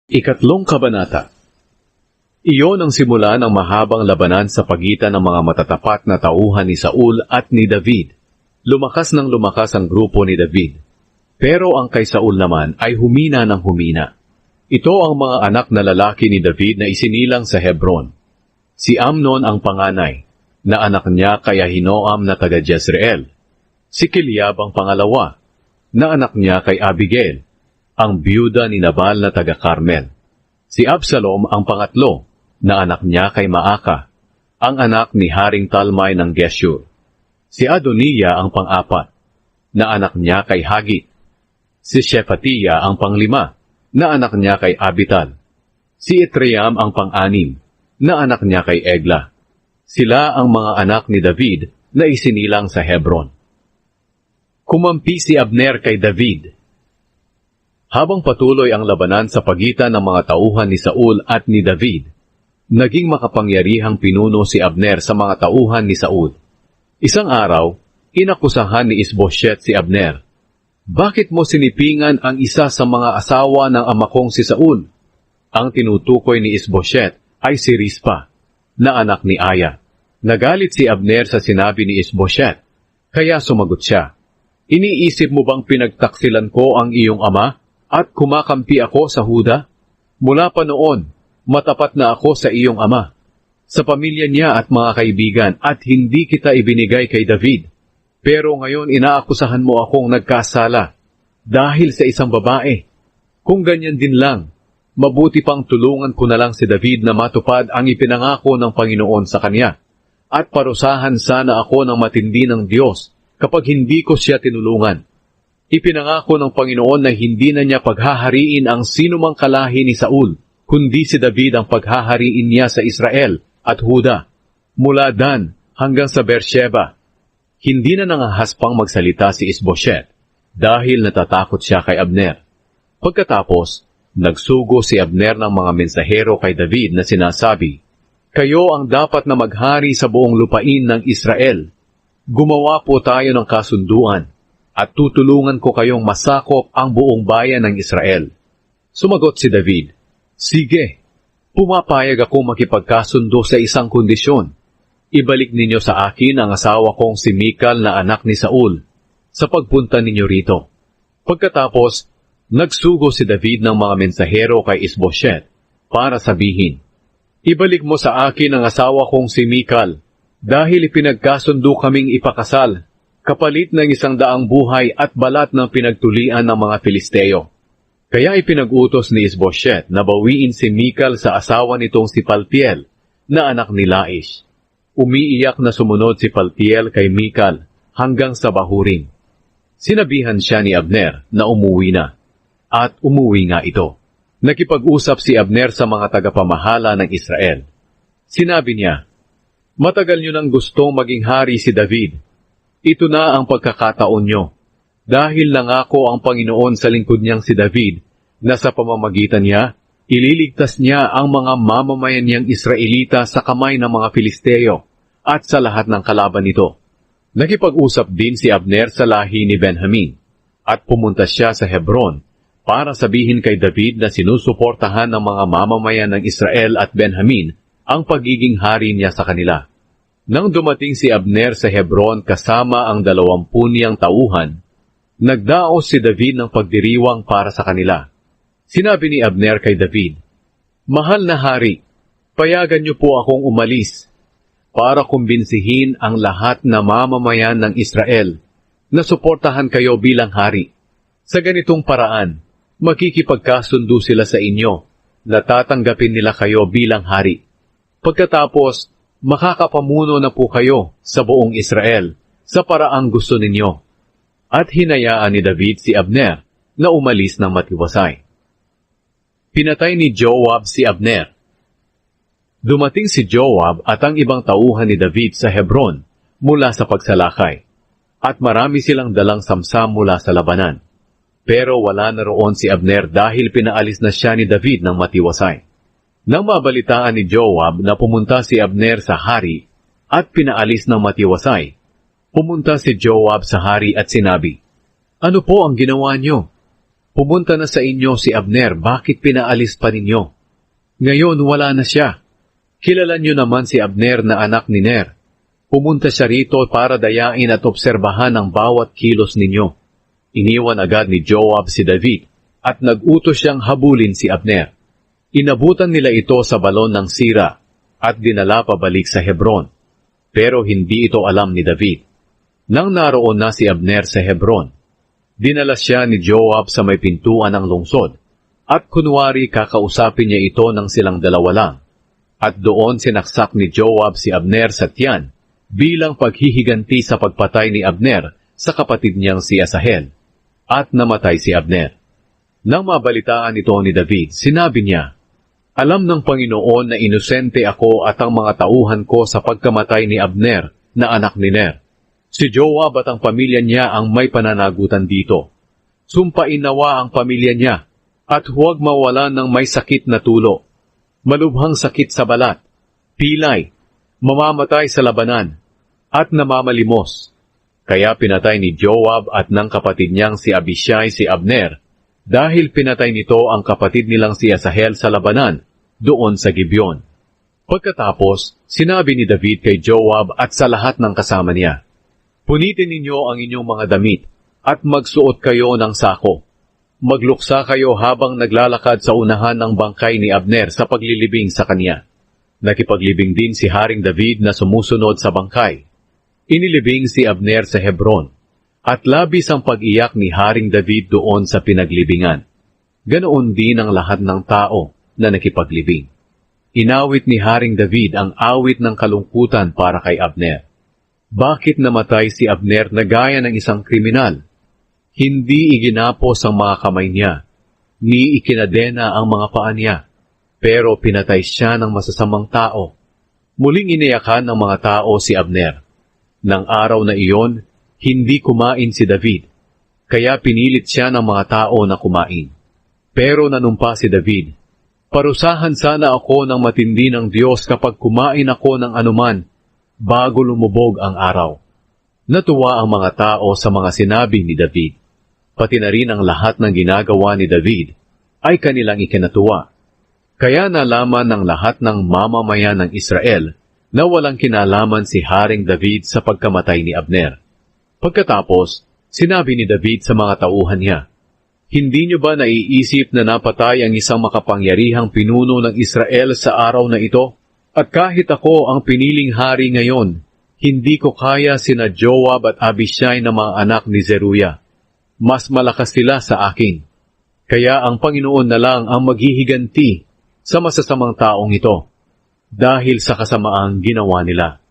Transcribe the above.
Ikatlong kabanata. Iyon ang simula ng mahabang labanan sa pagitan ng mga matatapat na tauhan ni Saul at ni David. Lumakas ng lumakas ang grupo ni David. Pero ang kay Saul naman ay humina ng humina. Ito ang mga anak na lalaki ni David na isinilang sa Hebron. Si Amnon ang panganay, na anak niya kay Ahinoam na taga Jezreel. Si Kiliab ang pangalawa, na anak niya kay Abigail, ang byuda ni Nabal na taga Carmel. Si Absalom ang pangatlo, na anak niya kay Maaka, ang anak ni Haring Talmai ng Geshur. Si Adoniya ang pang-apat, na anak niya kay Hagit. Si Shephatiah ang panglima, na anak niya kay Abital. Si Itream ang pang-anim, na anak niya kay Egla. Sila ang mga anak ni David na isinilang sa Hebron. Kumampi si Abner kay David. Habang patuloy ang labanan sa pagitan ng mga tauhan ni Saul at ni David, naging makapangyarihang pinuno si Abner sa mga tauhan ni Saul. Isang araw, inakusahan ni Isbosheth si Abner. Bakit mo sinipingan ang isa sa mga asawa ng ama kong si Saul? Ang tinutukoy ni Isbosheth ay si Rispa, na anak ni Aya. Nagalit si Abner sa sinabi ni Isbosheth, kaya sumagot siya, iniisip mo bang pinagtaksilan ko ang iyong ama at kumakampi ako sa Huda? Mula pa noon, matapat na ako sa iyong ama, sa pamilya niya at mga kaibigan, at hindi kita ibinigay kay David. Pero ngayon inaakusahan mo akong nagkasala dahil sa isang babae. Kung ganyan din lang, mabuti pang tulungan ko na lang si David na matupad ang ipinangako ng Panginoon sa kanya, at parusahan sana ako ng matindi ng Diyos kapag hindi ko siya tinulungan. Ipinangako ng Panginoon na hindi na niya paghahariin ang sinumang kalahi ni Saul, kundi si David ang paghahariin niya sa Israel at Huda, mula Dan hanggang sa Beersheba. Hindi na nangahaspang magsalita si Isbosheth dahil natatakot siya kay Abner. Pagkatapos, nagsugo si Abner ng mga mensahero kay David na sinasabi, kayo ang dapat na maghari sa buong lupain ng Israel. Gumawa po tayo ng kasunduan, at tutulungan ko kayong masakop ang buong bayan ng Israel. Sumagot si David, sige, pumapayag ako makipagkasundo sa isang kondisyon. Ibalik ninyo sa akin ang asawa kong si Mikal na anak ni Saul, sa pagpunta ninyo rito. Pagkatapos, nagsugo si David ng mga mensahero kay Isbosheth para sabihin, ibalik mo sa akin ang asawa kong si Mikal, dahil ipinagkasundo kaming ipakasal, kapalit ng 100 buhay at balat ng pinagtulian ng mga Filisteo. Kaya ipinag-utos ni Isbosheth na bawiin si Mikal sa asawa nitong si Paltiel, na anak ni Laish. Umiiyak na sumunod si Paltiel kay Mikal hanggang sa bahuring. Sinabihan siya ni Abner na umuwi na, at umuwi nga ito. Nakipag-usap si Abner sa mga tagapamahala ng Israel. Sinabi niya, matagal niyo nang gustong maging hari si David. Ito na ang pagkakataon nyo, dahil nangako ang Panginoon sa lingkod niyang si David, na sa pamamagitan niya, ililigtas niya ang mga mamamayan niyang Israelita sa kamay ng mga Filisteo, at sa lahat ng kalaban nito. Nakipag-usap din si Abner sa lahi ni Benjamin, at pumunta siya sa Hebron, para sabihin kay David na sinusuportahan ng mga mamamayan ng Israel at Benjamin ang pagiging hari niya sa kanila. Nang dumating si Abner sa Hebron kasama ang 20 niyang tauhan, nagdaos si David ng pagdiriwang para sa kanila. Sinabi ni Abner kay David, mahal na hari, payagan niyo po akong umalis para kumbinsihin ang lahat na mamamayan ng Israel na suportahan kayo bilang hari. Sa ganitong paraan, makikipagkasundo sila sa inyo na tatanggapin nila kayo bilang hari. Pagkatapos, makakapamuno na po kayo sa buong Israel sa paraang gusto ninyo. At hinayaan ni David si Abner na umalis ng matiwasay. Pinatay ni Joab si Abner. Dumating si Joab at ang ibang tauhan ni David sa Hebron mula sa pagsalakay, at marami silang dalang samsam mula sa labanan. Pero wala na roon si Abner dahil pinaalis na siya ni David ng matiwasay. Nang mabalitaan ni Joab na pumunta si Abner sa hari at pinaalis ng matiwasay, pumunta si Joab sa hari at sinabi, ano po ang ginawa niyo? Pumunta na sa inyo si Abner, bakit pinaalis pa ninyo? Ngayon wala na siya. Kilala niyo naman si Abner na anak ni Ner. Pumunta siya rito para dayain at obserbahan ang bawat kilos ninyo. Iniwan agad ni Joab si David at nag-utos siyang habulin si Abner. Inabutan nila ito sa balon ng Sira at dinala pabalik sa Hebron. Pero hindi ito alam ni David. Nang naroon na si Abner sa Hebron, dinala siya ni Joab sa may pintuan ng lungsod at kunwari kakausapin niya ito ng silang dalawa lang. At doon sinaksak ni Joab si Abner sa tiyan bilang paghihiganti sa pagpatay ni Abner sa kapatid niyang si Asahel. At namatay si Abner. Nang mabalitaan ito ni David, sinabi niya, "Alam ng Panginoon na inosente ako at ang mga tauhan ko sa pagkamatay ni Abner na anak ni Ner. Si Joab at ang pamilya niya ang may pananagutan dito. Sumpain nawa ang pamilya niya at huwag mawalan ng may sakit na tulo. Malubhang sakit sa balat, pilay, mamamatay sa labanan, at namamalimos." Kaya pinatay ni Joab at ng kapatid niyang si Abishai si Abner, dahil pinatay nito ang kapatid nilang si Asahel sa labanan, doon sa Gibeon. Pagkatapos, sinabi ni David kay Joab at sa lahat ng kasama niya, "Punitin ninyo ang inyong mga damit, at magsuot kayo ng sako. Magluksa kayo habang naglalakad sa unahan ng bangkay ni Abner sa paglilibing sa kanya." Nakipaglibing din si Haring David na sumusunod sa bangkay. Inilibing si Abner sa Hebron, at labis ang pag-iyak ni Haring David doon sa pinaglibingan. Ganoon din ang lahat ng tao na nakipaglibing. Inawit ni Haring David ang awit ng kalungkutan para kay Abner. Bakit namatay si Abner na gaya ng isang kriminal? Hindi iginapos ang mga kamay niya, ni ikinadena ang mga paa niya, pero pinatay siya ng masasamang tao. Muling iniyakan ng mga tao si Abner. Nang araw na iyon, hindi kumain si David, kaya pinilit siya ng mga tao na kumain. Pero nanumpa si David, "Parusahan sana ako ng matindi ng Diyos kapag kumain ako ng anuman, bago lumubog ang araw." Natuwa ang mga tao sa mga sinabi ni David. Pati na rin ang lahat ng ginagawa ni David ay kanilang ikinatuwa. Kaya nalaman ng lahat ng mamamayan ng Israel na walang kinalaman si Haring David sa pagkamatay ni Abner. Pagkatapos, sinabi ni David sa mga tauhan niya, "Hindi niyo ba naiisip na napatay ang isang makapangyarihang pinuno ng Israel sa araw na ito? At kahit ako ang piniling hari ngayon, hindi ko kaya sina Joab at Abishai na mga anak ni Zeruya. Mas malakas sila sa akin. Kaya ang Panginoon na lang ang maghihiganti sa masasamang taong ito, dahil sa kasamaang ginawa nila."